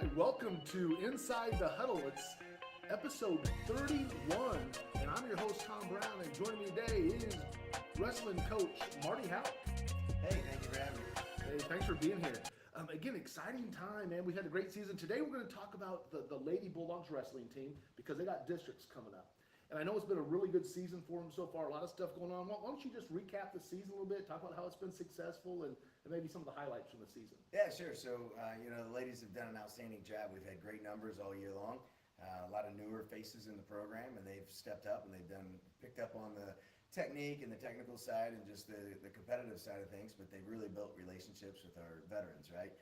right, welcome to Inside the Huddle. It's episode 31, and I'm your host, Tom Brown, and joining me today is wrestling coach Marty Hauck. Hey, thank you for having me. Hey, thanks for being here. Again, exciting time, man. We had a great season. Today we're going to talk about the Lady Bulldogs Wrestling team because they got districts coming up. And I know it's been a really good season for them so far, a lot of stuff going on. Why don't you just recap the season a little bit, talk about how it's been successful, and maybe some of the highlights from the season. Yeah, sure. So, the ladies have done an outstanding job. We've had great numbers all year long. A lot of newer faces in the program, and they've stepped up and they've picked up on the technique and the technical side and just the competitive side of things, but they've really built relationships with our veterans, right?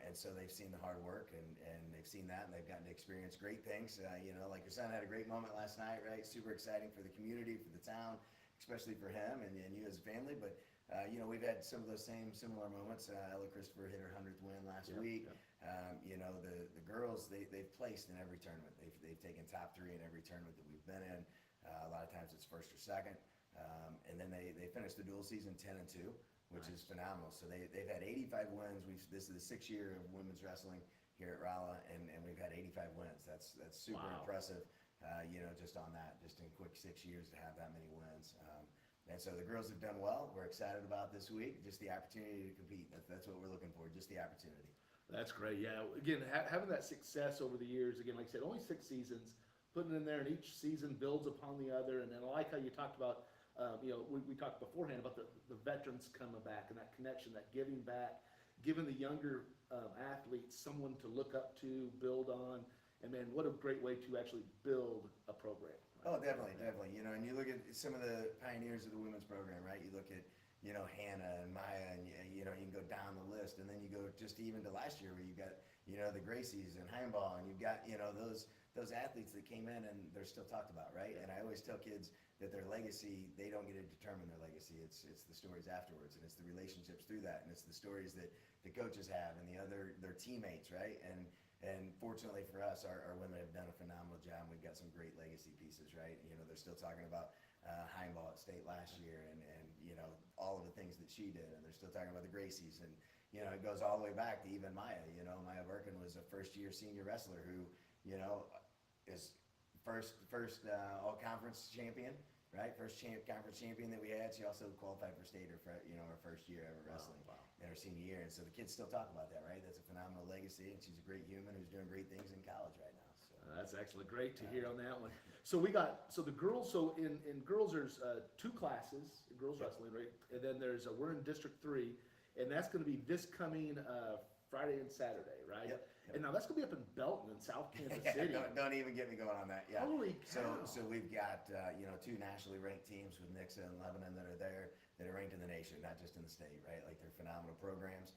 And so they've seen the hard work and they've seen that and they've gotten to experience great things. Like your son had a great moment last night, right? Super exciting for the community, for the town, especially for him and you as a family. But, we've had some of those similar moments. Ella Christopher hit her 100th win last week. The girls, they've placed in every tournament. They've taken top 3 in every tournament that we've been in. A lot of times it's first or second. And then they finished the dual season 10-2. Which is phenomenal. So they've had 85 wins. This is the 6th year of women's wrestling here at Rolla, and we've had 85 wins. That's super impressive. Just on that, just in quick 6 years to have that many wins. And so the girls have done well. We're excited about this week. Just the opportunity to compete. That's what we're looking for. Just the opportunity. That's great. Yeah. Again, having that success over the years. Again, like I said, only 6 seasons. Putting it in there, and each season builds upon the other. And I like how you talked about. We talked beforehand about the veterans coming back and that connection, that giving back, giving the younger athletes someone to look up to, build on, and man, what a great way to actually build a program. Oh, definitely. And you look at some of the pioneers of the women's program, right? You look at, Hannah and Maya, and you can go down the list, and then you go just even to last year where you got, the Gracies and Heimball, and you've got, those athletes that came in and they're still talked about, right? And I always tell kids that their legacy, they don't get to determine their legacy. It's the stories afterwards, and it's the relationships through that, and it's the stories that the coaches have and their teammates, right? And fortunately for us, our women have done a phenomenal job. We've got some great legacy pieces, right? They're still talking about Heimball at state last year and all of the things that she did, and they're still talking about the Gracies, and it goes all the way back to even Maya. Maya Birkin was a first-year senior wrestler who is first all-conference champion, right? First conference champion that we had. She also qualified for state her first year ever wrestling in her senior year. And so the kids still talk about that, right? That's a phenomenal legacy, and she's a great human who's doing great things in college right now. So that's excellent. Great to hear on that one. So we got the girls. So in girls, there's 2 classes in girls wrestling, right? And then we're in District 3, and that's going to be this coming Friday and Saturday, right? Yep. And now that's going to be up in Belton in South Kansas City. Don't even get me going on that. Yeah. Holy cow. So we've got 2 nationally ranked teams with Nixa and Lebanon that are there that are ranked in the nation, not just in the state, right? Like they're phenomenal programs.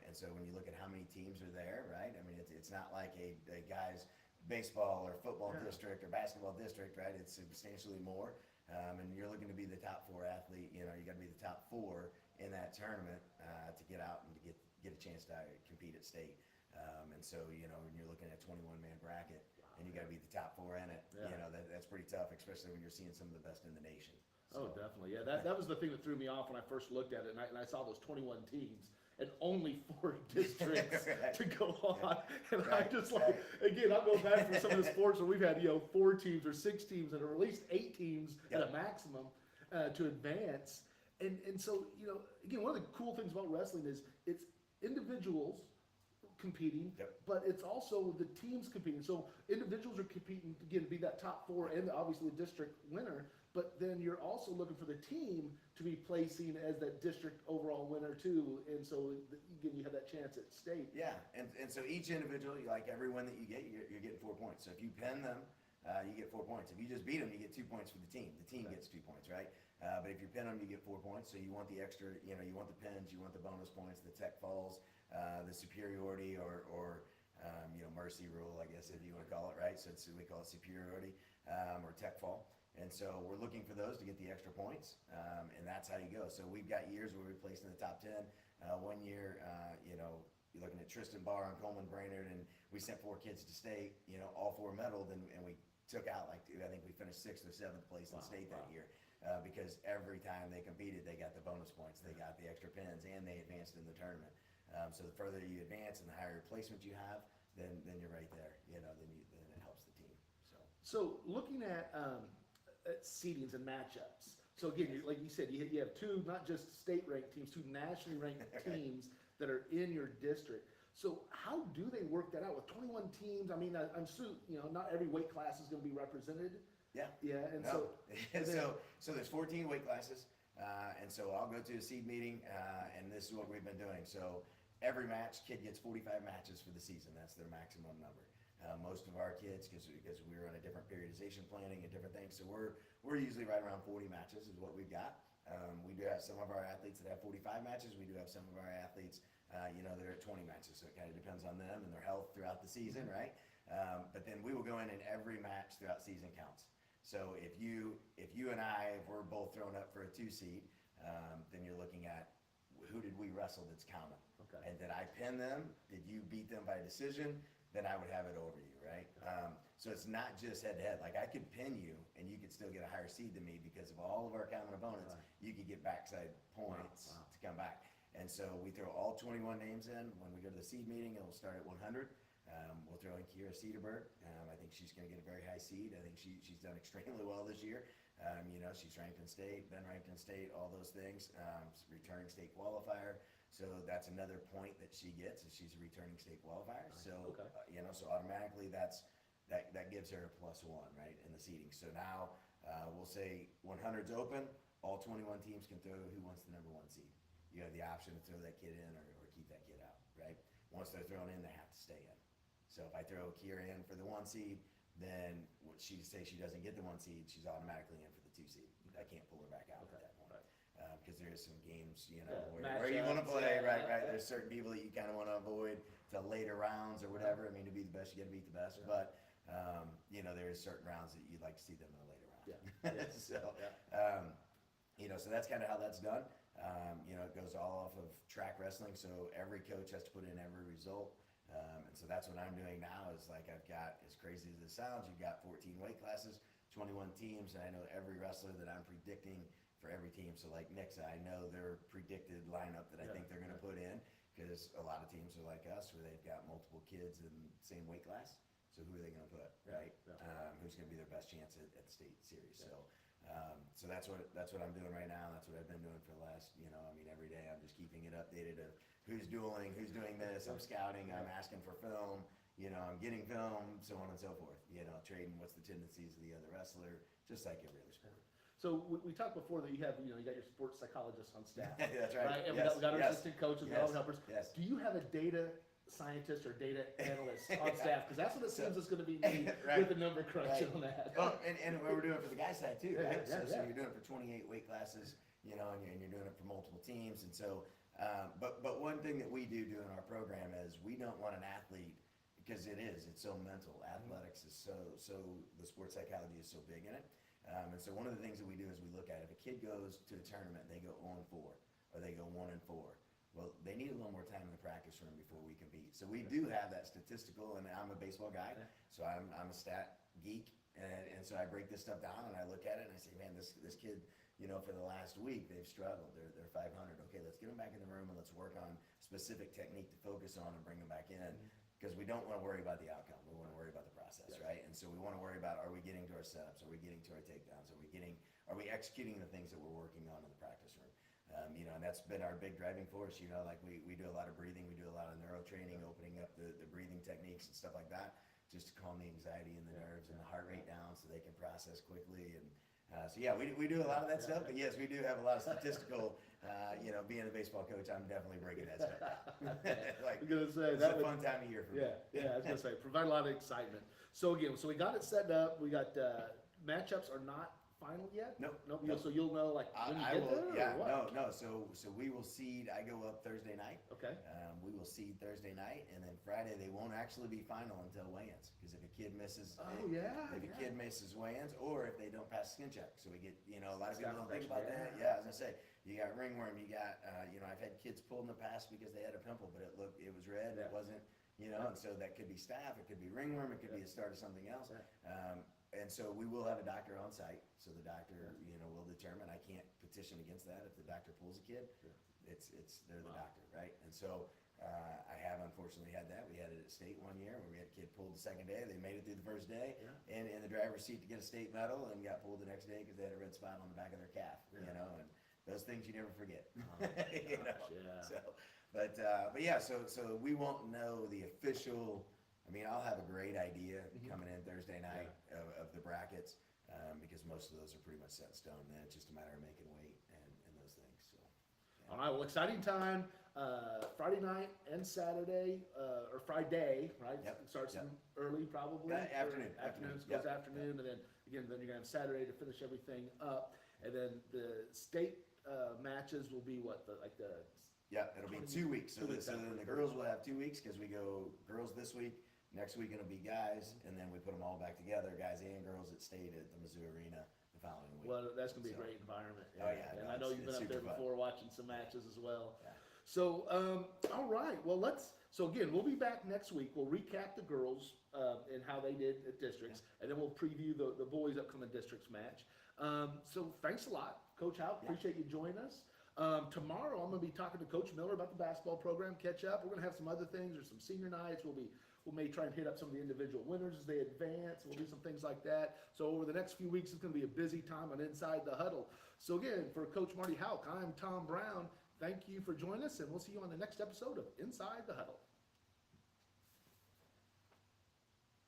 And so when you look at how many teams are there, right? I mean, it's not like a guy's baseball or football district or basketball district, right? It's substantially more. And you're looking to be the top 4 athlete. You got to be the top 4 in that tournament to get out and to get a chance to compete at state. And so, when you're looking at a 21-man bracket and you got to be the top 4 in it, that's pretty tough, especially when you're seeing some of the best in the nation. So, oh, definitely. Yeah, that was the thing that threw me off when I first looked at it, and I saw those 21 teams and only 4 districts to go on. And I just again, I'm going back from some of the sports where we've had, 4 teams or 6 teams or at least 8 teams at a maximum to advance. And so, again, one of the cool things about wrestling is it's individuals competing, but it's also the teams competing. So individuals are competing again to be that top 4 and obviously the district winner, but then you're also looking for the team to be placing as that district overall winner too. And so again, you have that chance at state. Yeah, and so each individual, like every win that you get, you're getting 4 points. So if you pin them, you get 4 points. If you just beat them, you get 2 points for the team. The team gets 2 points, right? But if you pin them, you get 4 points. So you want the extra, you want the pins, you want the bonus points, the tech falls, the superiority or mercy rule, I guess, if you want to call it, right? So we call it superiority or tech fall. And so we're looking for those to get the extra points, and that's how you go. So we've got years where we placed in the top 10. 1 year, you're looking at Tristan Barr and Coleman Brainerd, and we sent 4 kids to state, all 4 medaled, and we took out, I think we finished 6th or 7th place in state that year. Because every time they competed, they got the bonus points, they got the extra pins, and they advanced in the tournament. So the further you advance and the higher placement you have, then you're right there. You know, then it helps the team. So looking at seedings and matchups. So again, like you said, you have two, not just state ranked teams, two nationally ranked teams that are in your district. So how do they work that out with 21 teams? I mean, I'm sure, you know, not every weight class is going to be represented. Yeah. Yeah, and No. so so there's 14 weight classes, and so I'll go to a seed meeting, and this is what we've been doing. So every match, kid gets 45 matches for the season. That's their maximum number. Most of our kids, because we're on a different periodization planning and different things, so we're usually right around 40 matches is what we've got. We do have some of our athletes that have 45 matches. We do have some of our athletes, you know, that are at 20 matches. So it kind of depends on them and their health throughout the season, right? But then we will go in and every match throughout season counts. So if you and I, if we're both thrown up for a 2 seed, then you're looking at who did we wrestle that's counted. Okay. And did I pin them? Did you beat them by decision? Then I would have it over you, right? So it's not just head to head. Like I could pin you and you could still get a higher seed than me because of all of our common opponents, you could get backside points to come back. And so we throw all 21 names in. When we go to the seed meeting, it will start at 100. We'll throw in Kira Cedarberg. I think she's going to get a very high seed. I think she's done extremely well this year. You know, she's ranked in state, been ranked in state, all those things. Returning state qualifier. So that's another point that she gets is she's a returning state qualifier. So, you know, so automatically that gives her a +1, right, in the seeding. So now we'll say 100's open. All 21 teams can throw who wants the number 1 seed. You have the option to throw that kid in or keep that kid out, right? Once they're thrown in, they have to stay in. So if I throw Kira in for the 1 seed, then what she say she doesn't get the 1 seed, she's automatically in for the 2 seed. I can't pull her back out at that point. Because there is some games, you know, where you want to play, right? There's certain people that you kind of want to avoid to later rounds or whatever. I mean, to be the best, you got to beat the best. But, you know, there's certain rounds that you'd like to see them in a later round. So, you know, so that's kind of how that's done. You know, it goes all off of track wrestling. So every coach has to put in every result. And so that's what I'm doing now is like I've got, as crazy as it sounds, you've got 14 weight classes, 21 teams, and I know every wrestler that I'm predicting for every team. So like Nixa, I know their predicted lineup that I think they're going to put in because a lot of teams are like us where they've got multiple kids in the same weight class. So who are they going to put, right? Who's going to be their best chance at the state series? So, so that's what I'm doing right now. That's what I've been doing for the last, you know, I mean, every day I'm just keeping it updated of who's dueling, who's doing this. I'm scouting, I'm asking for film, you know, I'm getting film, so on and so forth. You know, trading what's the tendencies of the other wrestler, just like every other sport. So we talked before that you have, you know, you got your sports psychologist on staff. That's right. And we got our assistant coaches and all helpers. Yes. Do you have a data scientist or data analyst on staff? Because that's what it seems it's going to be with the number crunching on that. Well, and what we're doing for the guy side too, right? So you're doing it for 28 weight classes, you know, and you're doing it for multiple teams. And so, but one thing that we do in our program is we don't want an athlete, because it's so mental. Athletics is so the sports psychology is so big in it. And so one of the things that we do is we look at if a kid goes to a tournament and they go 0-4 or they go 1-4, well, they need a little more time in the practice room before we compete. So we do have that statistical, and I'm a baseball guy, so I'm a stat geek, and so I break this stuff down and I look at it and I say, man, this kid, you know, for the last week they've struggled. They're 500. Okay, let's get them back in the room and let's work on specific technique to focus on and bring them back in. Because we don't want to worry about the outcome. We want to worry about the process, right? And so we want to worry about, are we getting to our setups? Are we getting to our takedowns? Are we executing the things that we're working on in the practice room? You know, and that's been our big driving force. You know, like we do a lot of breathing. We do a lot of neuro training, opening up the breathing techniques and stuff like that, just to calm the anxiety and the nerves and the heart rate down so they can process quickly. And so yeah, we do a lot of that stuff. But yes, we do have a lot of statistical, you know, being a baseball coach, I'm definitely breaking that stuff down. Like, I'm gonna say it's a fun time of year for me. Yeah, I was gonna say, provide a lot of excitement. So again, we got it set up, we got, matchups are not final yet? Nope. So you'll know like when you I get will, there, or what? no, so we will seed, I go up Thursday night. Okay. We will seed Thursday night, and then Friday, they won't actually be final until weigh-ins, because if a kid misses, if a kid misses weigh-ins, or if they don't pass skin check, so we get, you know, a lot of people don't think about that. Yeah, I was gonna say, you got ringworm, you got, you know, I've had kids pulled in the past because they had a pimple, but it was red, it wasn't, you know, and so that could be staph, it could be ringworm, it could be a start of something else. And so we will have a doctor on site, so the doctor, you know, will determine. I can't petition against that. If the doctor pulls a kid, they're the doctor, right? And so I have unfortunately had that. We had it at state one year where we had a kid pulled the second day. They made it through the first day and in the driver's seat to get a state medal, and got pulled the next day because they had a red spot on the back of their calf, you know, and those things you never forget. You know? So, but yeah, so we won't know the official. I mean, I'll have a great idea coming in Thursday night of the brackets, because most of those are pretty much set in stone. Then it's just a matter of making weight and those things. So, All right, well, exciting time. Friday night and Saturday, or Friday, right? Yep, It starts yep. early, probably. Afternoon. Afternoons, Yep, goes afternoon, and then again, then you're gonna have Saturday to finish everything up, and then the state matches will be what, the Yeah, it'll be 2 weeks. So, 2 weeks so then after the the girls will have 2 weeks because we go girls this week. Next week it'll be guys, and then we put them all back together, guys and girls that stayed at the Mizzou Arena the following week. Well, that's gonna be a So- great environment. Oh, yeah, And no, I know it's you've been up there super fun. before watching some matches as well. Yeah. So, all right, well, so again, we'll be back next week. We'll recap the girls, and how they did at districts, and then we'll preview the boys' upcoming districts match. So thanks a lot, Coach Hauck. Appreciate you joining us. Tomorrow, I'm gonna be talking to Coach Miller about the basketball program, catch up. We're gonna have some other things. There's some senior nights. We may try and hit up some of the individual winners as they advance. We'll do some things like that. So over the next few weeks, it's gonna be a busy time on Inside the Huddle. So again, for Coach Marty Hauck, I'm Tom Brown. Thank you for joining us, and we'll see you on the next episode of Inside the Huddle.